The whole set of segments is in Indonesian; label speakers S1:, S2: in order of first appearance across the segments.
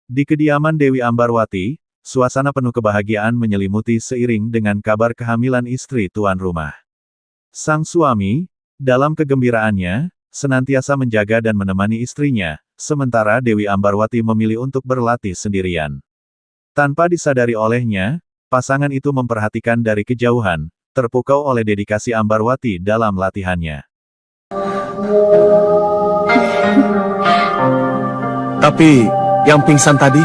S1: Di kediaman Dewi Ambarwati, suasana penuh kebahagiaan menyelimuti seiring dengan kabar kehamilan istri tuan rumah. Sang suami, dalam kegembiraannya, senantiasa menjaga dan menemani istrinya, sementara Dewi Ambarwati memilih untuk berlatih sendirian. Tanpa disadari olehnya, pasangan itu memperhatikan dari kejauhan, terpukau oleh dedikasi Ambarwati dalam latihannya.
S2: Tapi, yang pingsan tadi,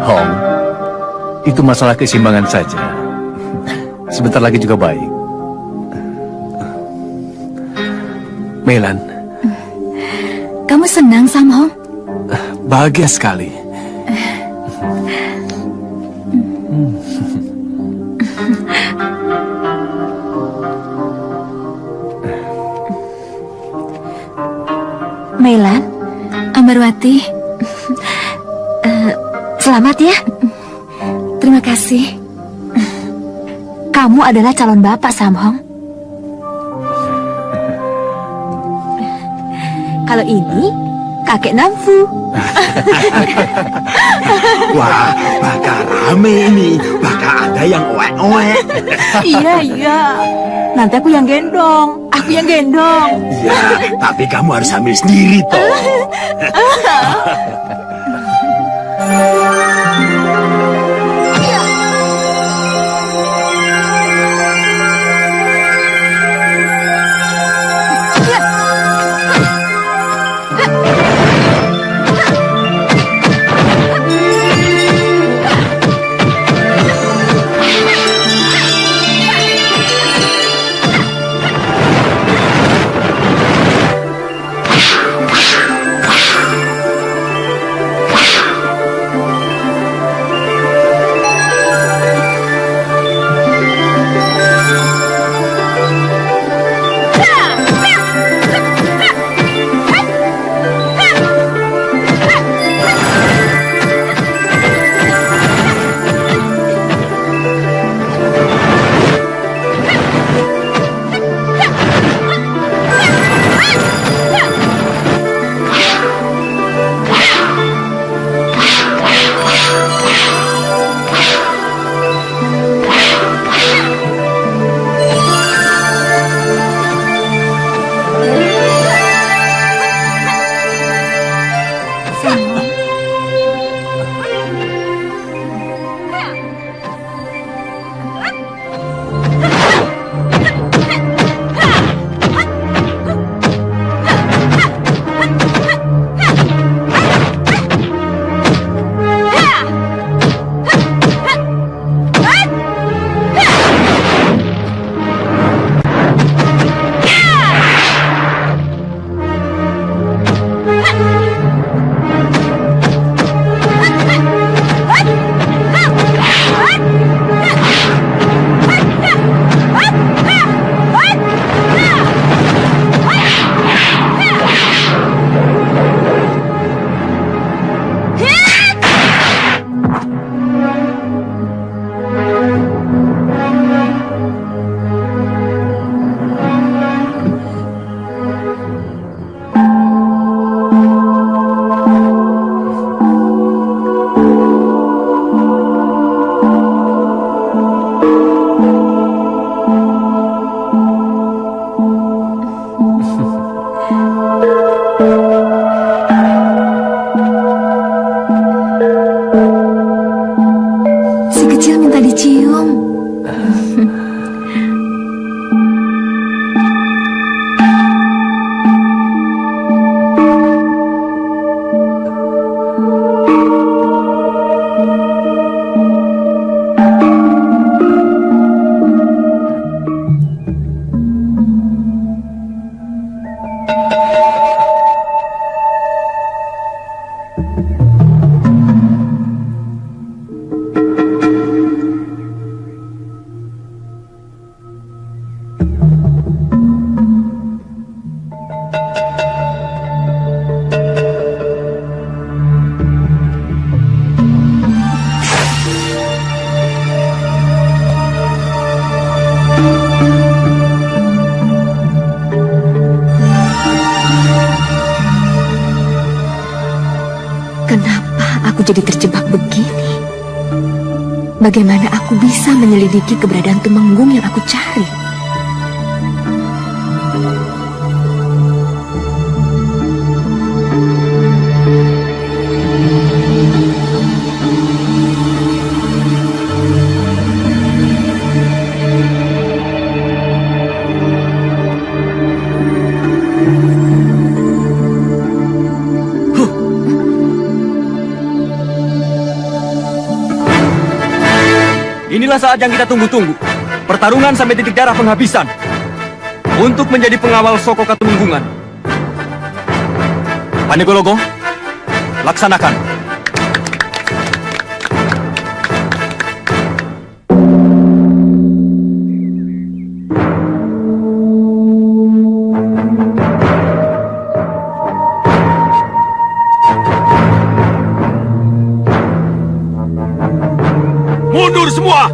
S2: Hong, itu masalah keseimbangan saja. Sebentar lagi juga baik. Melan,
S3: kamu senang, Sam Hong?
S2: bahagia sekali.
S3: Melan, Ambarwati, selamat ya. Terima kasih. Kamu adalah calon bapak, Sam Hong. Kalau ini, kakek Namfu.
S4: Wah, bakal rame ini. Bakal ada yang oek-oek.
S3: Iya. Nanti aku yang gendong.
S4: Iya, tapi kamu harus ambil sendiri toh.
S3: aku jadi terjebak begini? Bagaimana aku bisa menyelidiki keberadaan Tumenggung yang aku cari?
S5: Inilah saat yang kita tunggu-tunggu. Pertarungan sampai titik darah penghabisan. Untuk menjadi pengawal Soko Katumenggungan. Panegologo, laksanakan.
S2: Mundur semua!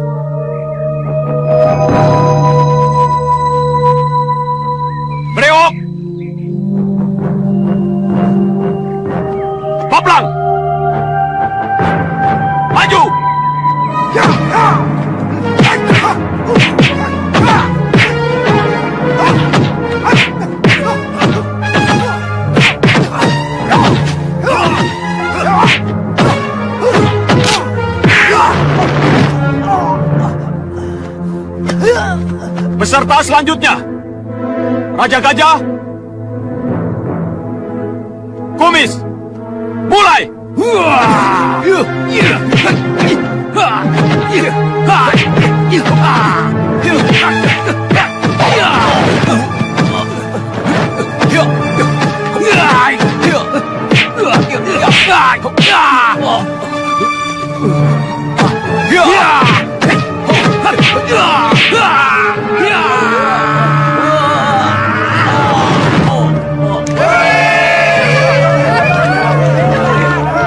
S2: Bereok! Paplang! Maju! Peserta selanjutnya, Raja Gajah, Kumis, mulai!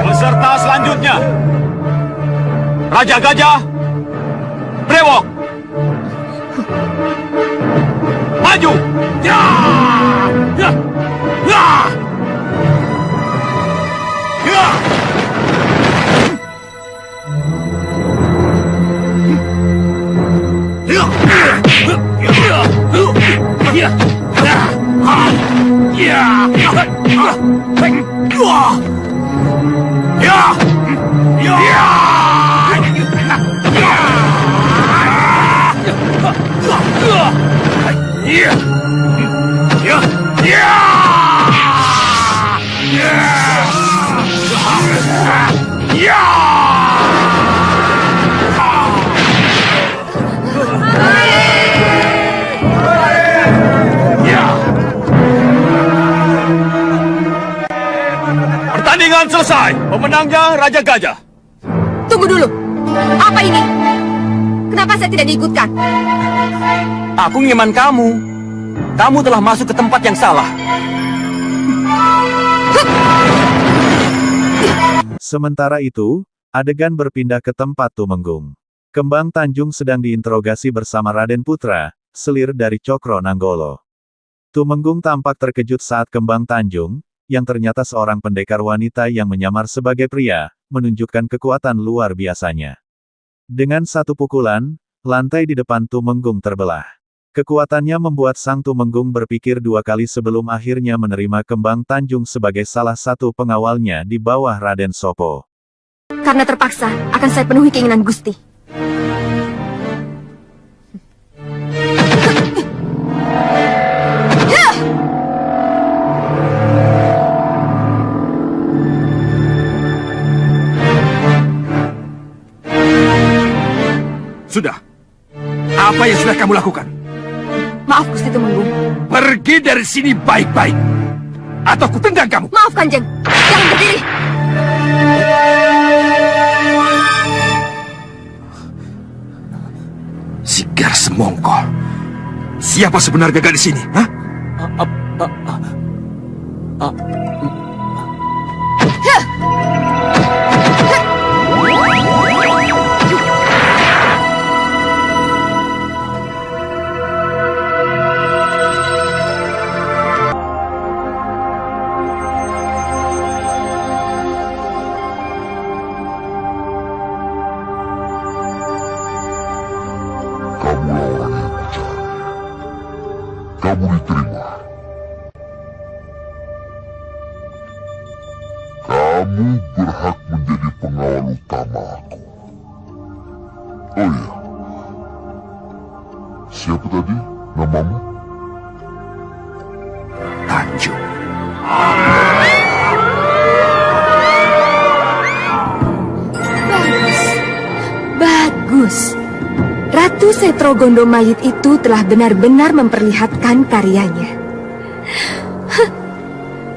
S2: Peserta selanjutnya, Raja Gajah, Brewok, maju! Pertandingan selesai. Pemenangnya Raja Gajah.
S3: Tunggu dulu. Apa ini? Kenapa saya tidak diikutkan?
S5: Aku ngeman kamu. Kamu telah masuk ke tempat yang salah.
S1: Sementara itu, adegan berpindah ke tempat Tumenggung. Kembang Tanjung sedang diinterogasi bersama Raden Putra, selir dari Cokro Nanggolo. Tumenggung tampak terkejut saat Kembang Tanjung, yang ternyata seorang pendekar wanita yang menyamar sebagai pria, menunjukkan kekuatan luar biasanya. Dengan satu pukulan, lantai di depan Tumenggung terbelah. Kekuatannya membuat sang Tumenggung berpikir dua kali sebelum akhirnya menerima Kembang Tanjung sebagai salah satu pengawalnya di bawah Raden Sopo.
S3: Karena terpaksa, akan saya penuhi keinginan Gusti.
S2: Sudah. Apa yang sudah kamu lakukan?
S3: Maaf Gusti Tumenggung.
S2: Pergi dari sini baik-baik. Atau ku tendang kamu.
S3: Maaf Kanjeng. Jangan berdiri.
S2: Sigar Semongko. Siapa sebenarnya gadis di sini? Hah?
S6: kamu diterima. Kamu berhak menjadi pengawal utama aku. Oh iya, siapa tadi namamu?
S2: Tanjung.
S3: Bagus. Ratu Setro Gondomayit itu telah benar-benar memperlihatkan karyanya.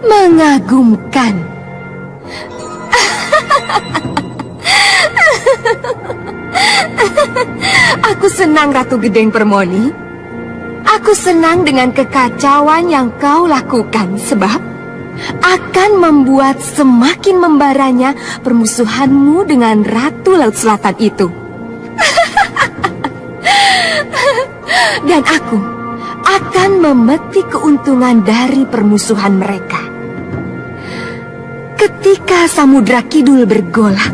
S3: Mengagumkan. Aku senang, Ratu Gedeng Permoni. Aku senang dengan kekacauan yang kau lakukan, sebab akan membuat semakin membaranya permusuhanmu dengan Ratu Laut Selatan itu. Dan aku akan memetik keuntungan dari permusuhan mereka. Ketika Samudra Kidul bergolak,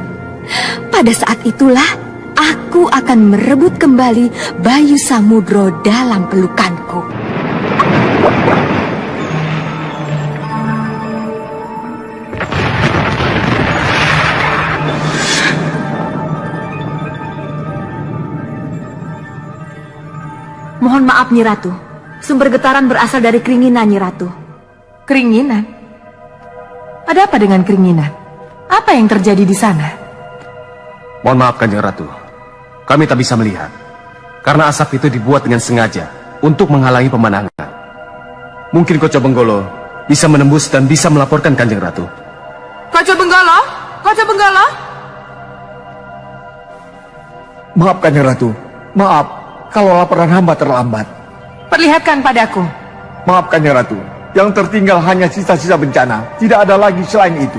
S3: pada saat itulah aku akan merebut kembali Bayu Samudro dalam pelukanku.
S7: Mohon maaf, Nyi Ratu. Sumber getaran berasal dari keringinan, Nyi Ratu. Keringinan? Ada apa dengan keringinan? Apa yang terjadi di sana?
S5: Mohon maaf, Kanjeng Ratu. Kami tak bisa melihat. Karena asap itu dibuat dengan sengaja untuk menghalangi pemandangan. Mungkin Koco Benggolo bisa menembus dan bisa melaporkan Kanjeng Ratu.
S7: Koco Benggolo? Koco Benggolo?
S2: Maaf, Kanjeng Ratu. Maaf kalau laporan hamba terlambat.
S7: Perlihatkan padaku.
S2: Maaf, Kanjeng Ratu. Yang tertinggal hanya sisa-sisa bencana. Tidak ada lagi selain itu.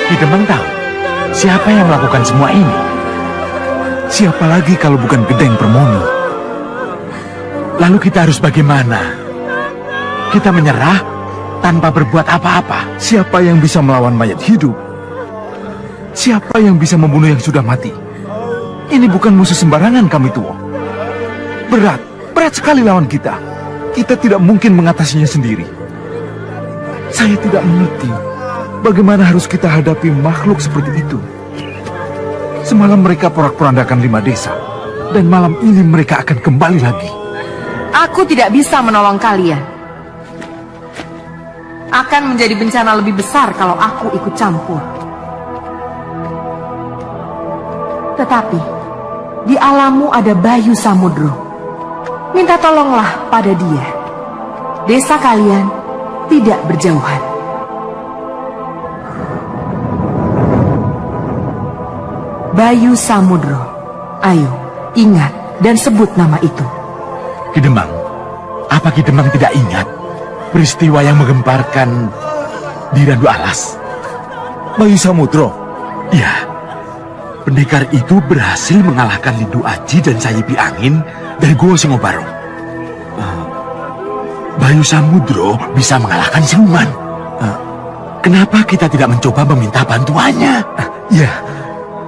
S4: Ki Demang tahu siapa yang melakukan semua ini. Siapa lagi kalau bukan Gedeng Permoni? Lalu kita harus bagaimana? Kita menyerah tanpa berbuat apa-apa. Siapa yang bisa melawan mayat hidup? Siapa yang bisa membunuh yang sudah mati? Ini bukan musuh sembarangan kami tua. Berat sekali lawan kita. Kita tidak mungkin mengatasinya sendiri. Saya tidak mengerti bagaimana harus kita hadapi makhluk seperti itu. Semalam mereka porak-porandakan 5 desa, dan malam ini mereka akan kembali lagi.
S7: Aku tidak bisa menolong kalian. Akan menjadi bencana lebih besar kalau aku ikut campur. Tetapi di alammu ada Bayu Samudro. Minta tolonglah pada dia. Desa kalian tidak berjauhan. Bayu Samudro. Ayo, ingat dan sebut nama itu.
S4: Ki Demang, apa Ki Demang tidak ingat peristiwa yang menggemparkan di Randu Alas? Bayu Samudro? Ya, pendekar itu berhasil mengalahkan Lindu Aji dan Sayipi Angin dari Gua Singobarong. Bayu Samudro bisa mengalahkan siluman. Kenapa kita tidak mencoba meminta bantuannya? Ya,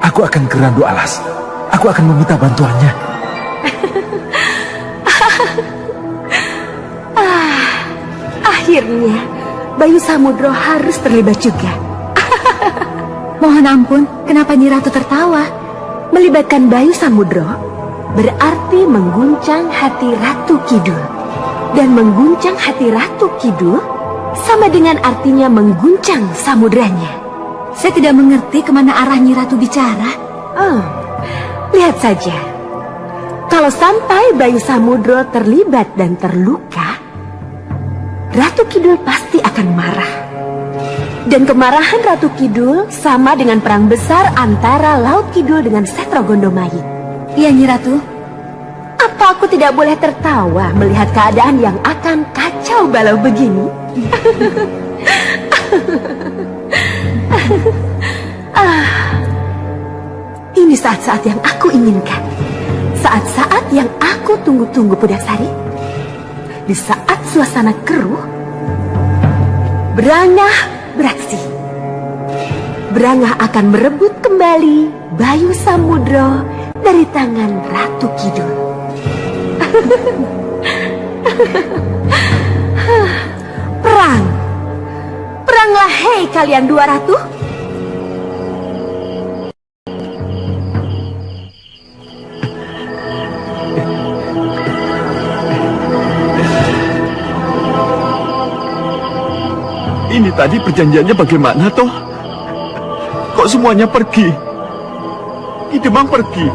S4: aku akan ke Randu Alas. Aku akan meminta bantuannya.
S3: Akhirnya, Bayu Samudro harus terlibat juga. Mohon ampun, kenapa Nyi Ratu tertawa? Melibatkan Bayu Samudro berarti mengguncang hati Ratu Kidul. Dan mengguncang hati Ratu Kidul sama dengan artinya mengguncang samudranya. Saya tidak mengerti kemana arah Nyi Ratu bicara. Lihat saja. Kalau sampai Bayu Samudro terlibat dan terluka, Ratu Kidul pasti akan marah. Dan kemarahan Ratu Kidul sama dengan perang besar antara Laut Kidul dengan Setro Gondomayit. Iya, Nyi Ratu. Apa aku tidak boleh tertawa melihat keadaan yang akan kacau balau begini? Ini saat-saat yang aku inginkan. Saat-saat yang aku tunggu-tunggu, Pudaksari. di saat suasana keruh, Brangah beraksi. Brangah akan merebut kembali Bayu Samudro dari tangan Ratu Kidul. Perang. Peranglah hei kalian dua ratu.
S2: Ini tadi perjanjiannya bagaimana toh? Kok semuanya pergi? Ki Demang pergi.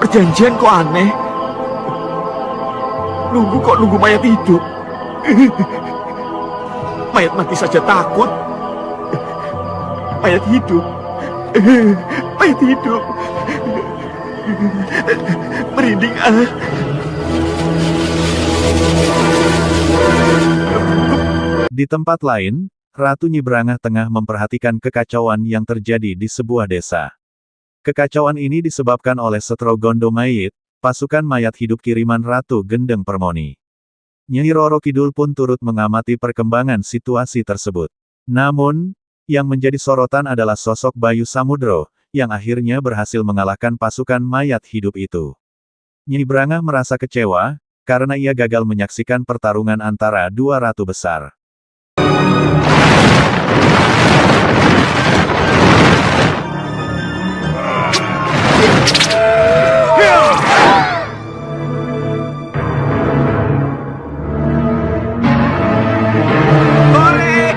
S2: Perjanjian kok aneh. Nunggu mayat hidup. Mayat mati saja takut. Mayat hidup. Mayat hidup. Merinding ah.
S1: Di tempat lain, Ratu Nyi Brangah tengah memperhatikan kekacauan yang terjadi di sebuah desa. Kekacauan ini disebabkan oleh Setro Gondo Mayit, pasukan mayat hidup kiriman Ratu Gendeng Permoni. Nyai Roro Kidul pun turut mengamati perkembangan situasi tersebut. Namun, yang menjadi sorotan adalah sosok Bayu Samudro, yang akhirnya berhasil mengalahkan pasukan mayat hidup itu. Nyi Brangah merasa kecewa, karena ia gagal menyaksikan pertarungan antara dua ratu besar.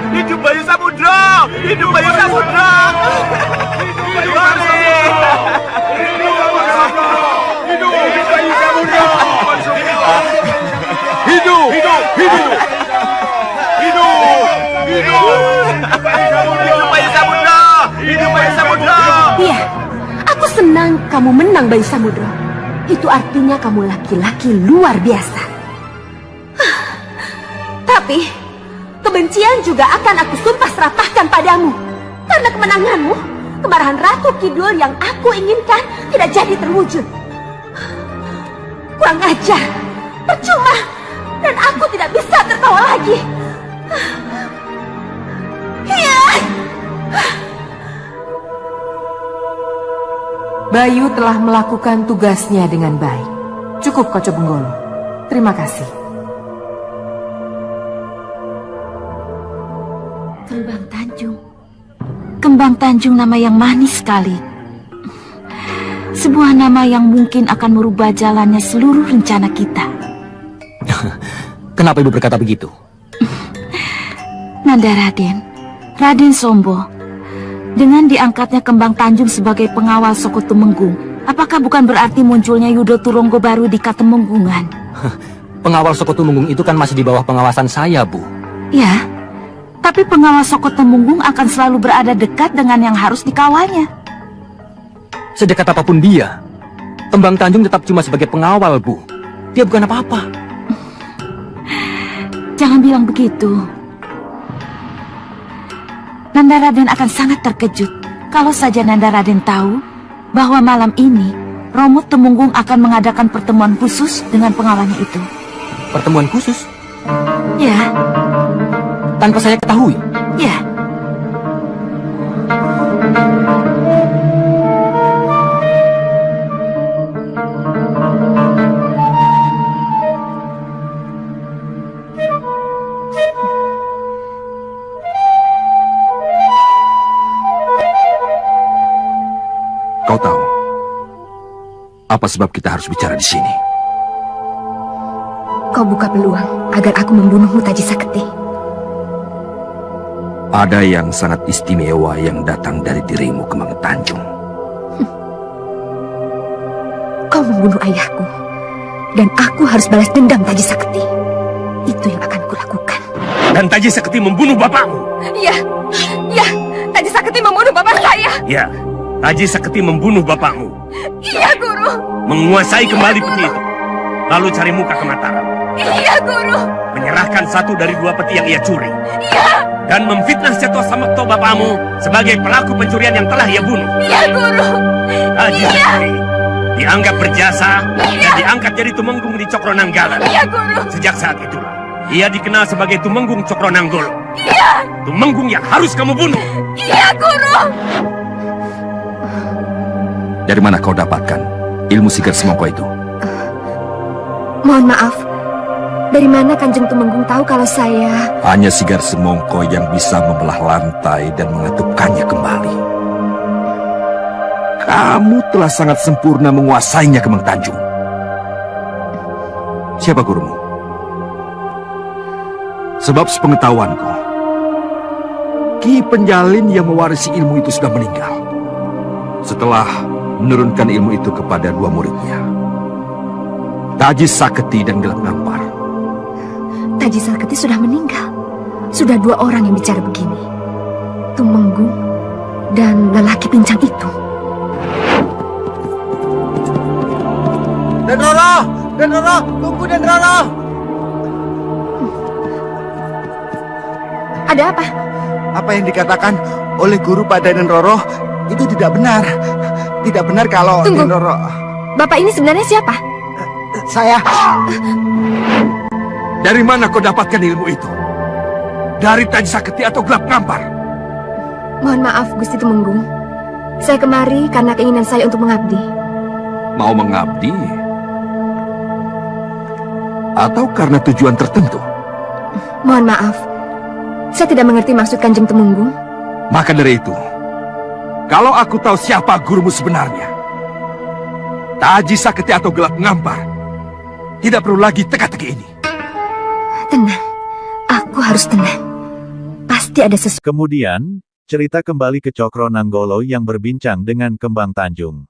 S2: Hidup Bayu Samudro! Hidup Bayu Samudro! Hidup Bayu Samudro! Hidup! Hidup! Hidup! Bayu Samudro! Hidup Bayu Samudro!
S3: Iya, aku senang kamu menang Bayu Samudro. Itu artinya kamu laki-laki luar biasa. Tapi kebencian juga akan aku sumpah serapahkan padamu. Karena kemenanganmu, kemarahan Ratu Kidul yang aku inginkan tidak jadi terwujud. Kurang ajar, percuma, dan aku tidak bisa tertawa lagi.
S7: Bayu telah melakukan tugasnya dengan baik. Cukup, Koco Benggolo. Terima kasih.
S3: Kembang Tanjung. Kembang Tanjung nama yang manis sekali. Sebuah nama yang mungkin akan merubah jalannya seluruh rencana kita.
S5: Kenapa ibu berkata begitu?
S3: Nanda Raden Sombo. Dengan diangkatnya Kembang Tanjung sebagai pengawal Soko Tumenggung, apakah bukan berarti munculnya Yudo Turonggo baru di Katemenggungan?
S5: Pengawal Soko Tumenggung itu kan masih di bawah pengawasan saya, Bu.
S3: Ya, tapi pengawal Soko Tumenggung akan selalu berada dekat dengan yang harus dikawalnya.
S5: Sedekat apapun dia, Kembang Tanjung tetap cuma sebagai pengawal, Bu. Dia bukan apa-apa.
S3: Jangan bilang begitu. Nanda Raden akan sangat terkejut kalau saja Nanda Raden tahu bahwa malam ini Romo Temunggung akan mengadakan pertemuan khusus dengan pengawalnya itu.
S5: Pertemuan khusus?
S3: Ya,
S5: Tanpa saya ketahui?
S3: ya.
S4: Kau tahu apa sebab kita harus bicara di sini?
S3: Kau buka peluang agar aku membunuhmu, Taji Saketi.
S4: Ada yang sangat istimewa yang datang dari dirimu, Kembang Tanjung.
S3: Kau membunuh ayahku, dan aku harus balas dendam, Taji Saketi. Itu yang akan kulakukan.
S8: Dan Taji Saketi membunuh bapakmu.
S3: Iya, Taji Saketi membunuh bapak saya.
S8: Ya, Taji Saketi membunuh bapakmu.
S3: Iya, Guru.
S8: Menguasai kembali peti itu. Lalu cari muka ke Mataram.
S3: Iya, Guru.
S8: Menyerahkan satu dari dua peti yang ia curi.
S3: Iya,
S8: Dan memfitnah Seto Samekto bapakmu sebagai pelaku pencurian yang telah ia bunuh.
S3: iya, Guru.
S8: Taji Saketi, dianggap berjasa, dan diangkat jadi Tumenggung di Cokronanggala.
S3: Iya, Guru.
S8: Sejak saat itulah, ia dikenal sebagai Tumenggung Cokronanggolo.
S3: Iya.
S8: Tumenggung yang harus kamu bunuh.
S3: Iya, Guru.
S5: Dari mana kau dapatkan ilmu Sigar Semongko itu?
S3: Mohon maaf. Dari mana Kanjeng Tumenggung tahu kalau saya...
S5: Hanya Sigar Semongko yang bisa membelah lantai dan mengatupkannya kembali. Kamu telah sangat sempurna menguasainya, Kemeng Tanjung. Siapa gurumu? Sebab sepengetahuanku, Ki Penjalin yang mewarisi ilmu itu sudah meninggal setelah menurunkan ilmu itu kepada dua muridnya, Taji Saketi dan Gelap Ngampar.
S3: Taji Saketi sudah meninggal. Sudah dua orang yang bicara begini. Tumenggung dan lelaki pincang itu.
S2: Den Roro, tunggu Den Roro.
S3: Ada apa?
S2: Apa yang dikatakan oleh guru pada Den Roro itu tidak benar. Tidak benar kalau
S3: Tunggu.
S2: Den Roro...
S3: Bapak ini sebenarnya siapa?
S2: Saya...
S5: Dari mana kau dapatkan ilmu itu? Dari Taji Saketi atau Gelap Ngampar?
S3: Mohon maaf, Gusti Tumenggung. Saya kemari karena keinginan saya untuk mengabdi.
S5: Mau mengabdi? Atau karena tujuan tertentu?
S3: Mohon maaf. Saya tidak mengerti maksud Kanjeng Tumenggung.
S5: Maka dari itu, kalau aku tahu siapa gurumu sebenarnya, Taji Saketi atau Gelap Ngampar, tidak perlu lagi teka-teki ini.
S3: Tenang. Aku harus tenang. Pasti ada sesuatu.
S1: Kemudian, cerita kembali ke Cokro Nanggolo yang berbincang dengan Kembang Tanjung.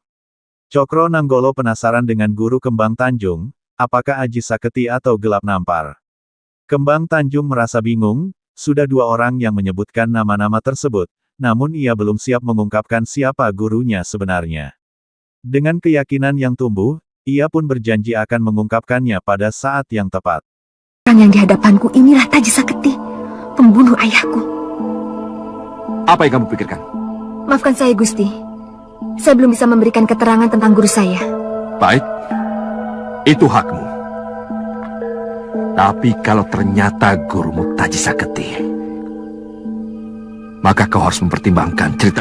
S1: Cokro Nanggolo penasaran dengan guru Kembang Tanjung, apakah Aji Saketi atau Gelap Nampar. Kembang Tanjung merasa bingung, sudah dua orang yang menyebutkan nama-nama tersebut, namun ia belum siap mengungkapkan siapa gurunya sebenarnya. Dengan keyakinan yang tumbuh, ia pun berjanji akan mengungkapkannya pada saat yang tepat.
S3: Orang yang di hadapanku inilah Taji Saketi, pembunuh ayahku.
S5: Apa yang kamu pikirkan?
S3: Maafkan saya, Gusti. Saya belum bisa memberikan keterangan tentang guru saya.
S5: Baik, itu hakmu. Tapi kalau ternyata gurumu Taji Saketi, maka kau harus mempertimbangkan cerita